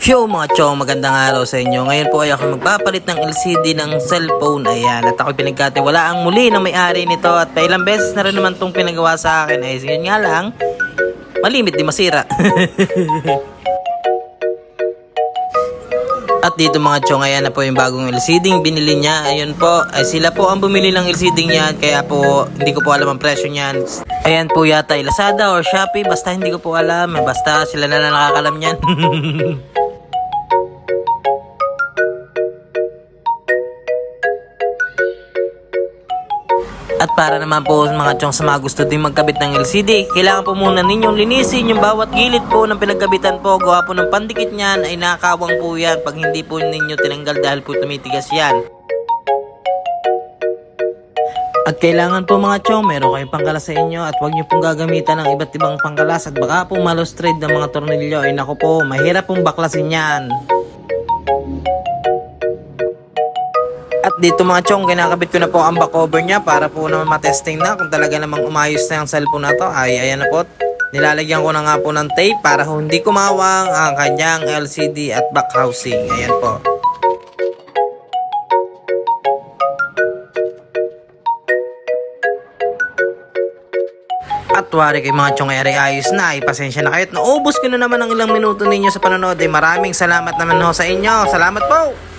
Yo mga chong, magandang araw sa inyo. Ngayon po ay ako magpapalit ng LCD ng cellphone. Ayan, at ako'y pinagkatiwalaan muli ng may-ari nito. At ilang beses na rin naman itong pinagawa sa akin. Ay yun nga lang, malimit di masira. At dito mga chong, ayan na po yung bagong LCD binili niya. Ayun po, ay sila po ang bumili ng LCD niyan. Kaya po, hindi ko po alam ang presyo niyan. Ayan po yata ay Lazada or Shopee. Basta hindi ko po alam. Basta sila na nakakalam niyan. At para naman po mga chong sa mga gusto din magkabit ng LCD, kailangan po muna ninyong linisin yung bawat gilid po ng pinagkabitan po. Gawa po ng pandikit niyan ay nakakawang po yan pag hindi po ninyo tinanggal dahil po tumitigas yan. At kailangan po mga chong, meron kayong pangkalas sa inyo at huwag nyo pong gagamitan ng iba't ibang pangkalas at baka po malustred ng mga tornilyo. Ay naku po, mahirap pong baklasin yan. At dito mga chong, kinakabit ko na po ang back cover niya para po naman matesting na kung talaga namang umayos na yung cellphone na to. Ay ayan na po, nilalagyan ko na nga po ng tape para hindi kumawang ang kanyang LCD at back housing. Ayan po. At wari kay mga chong ay ayos na, pasensya na kayo at naubos ko na naman ang ilang minuto ninyo sa panonood. Maraming salamat naman ho sa inyo. Salamat po!